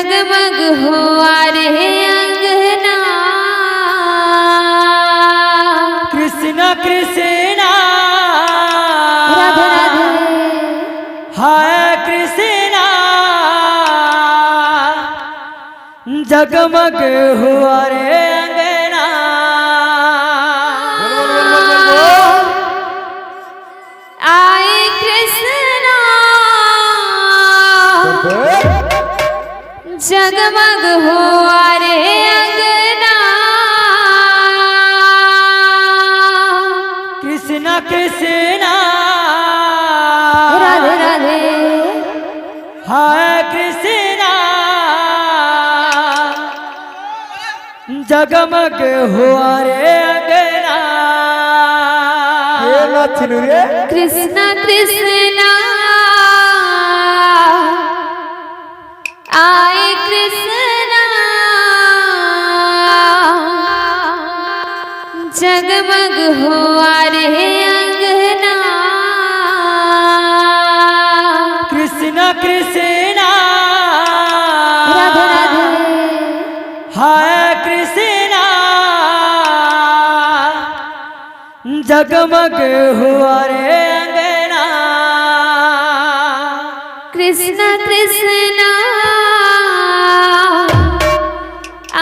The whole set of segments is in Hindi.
जगमग हुआ रे अंगना। कृष्णा कृष्णा राधे राधे हाय कृष्णा जगमग हुआ रे अंगना। आए कृष्णा जगमग हुआ रे अंगना। कृष्णा कृष्णा राधे राधे हाय कृष्णा जगमग हुआ रे अंगना। कृष्णा कृष्णा आए कृष्णा जगमग हुआ रे अंगना। कृष्णा कृष्णा राधे राधे हाय कृष्णा जगमग हुआ रे अंगना। कृष्णा कृष्णा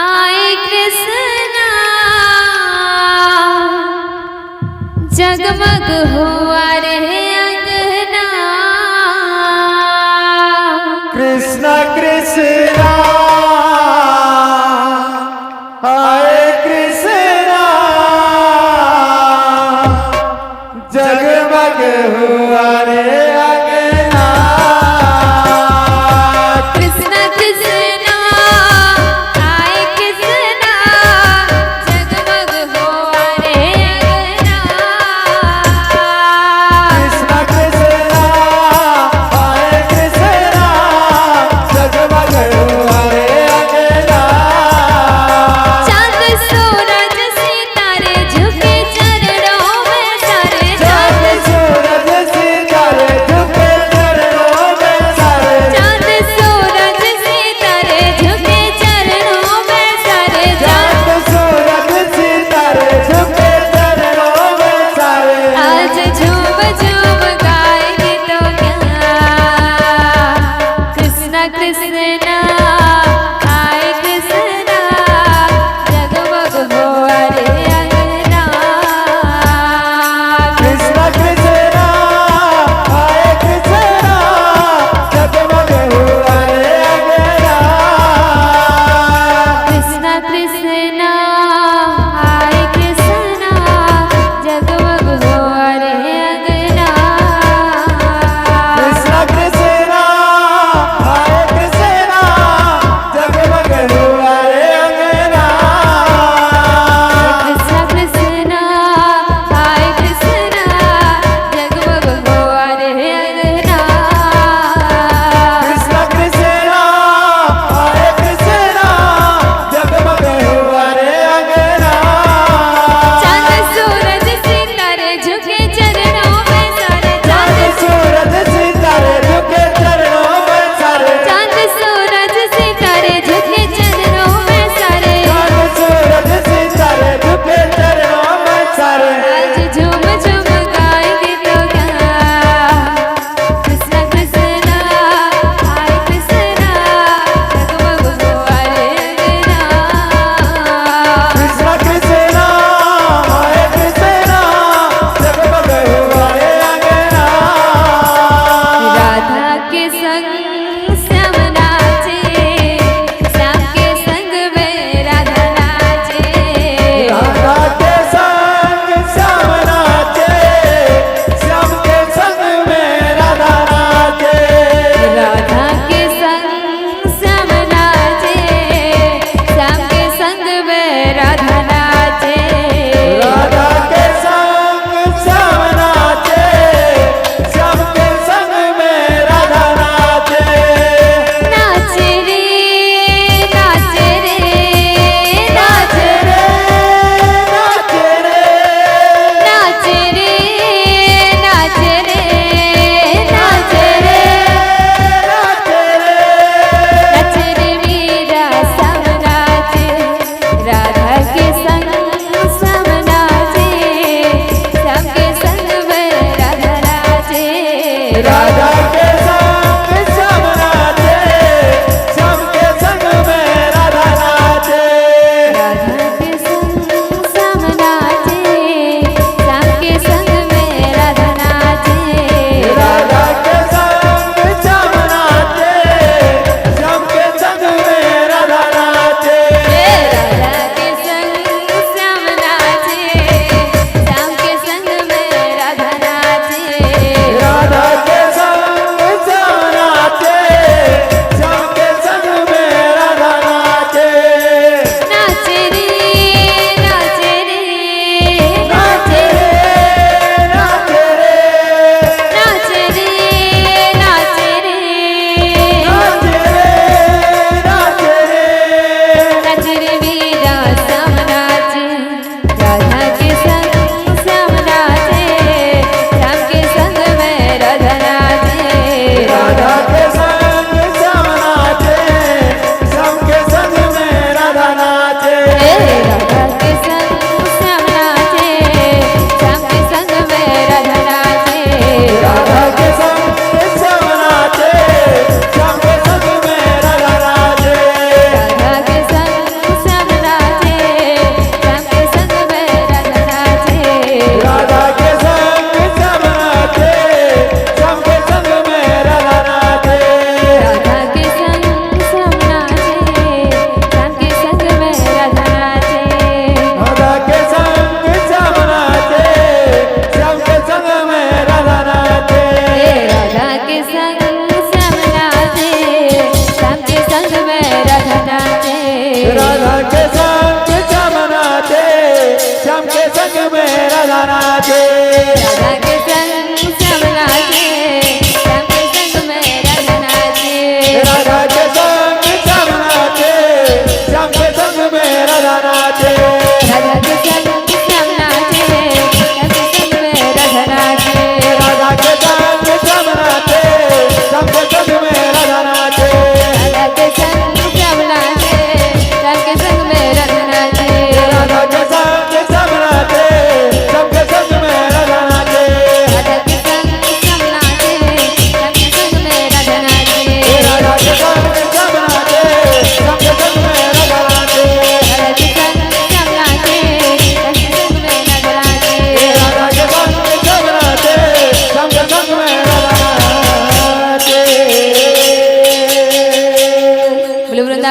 आए कृष्णा जगमग हुआ रे अंगना। कृष्णा कृष्णा हाय कृष्णा जगमग हुआ रे अंगना। कृष्णा कृष्णा आए कृष्णा जगमग हुआ रे अंगना। कृष्णा कृष्णा हाय कृष्णा जगमग हुआ रे अंगना। चांद सूरज सितारे झुके चरणों में सारे। चांद सूरज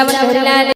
वृंदावन हरिलाल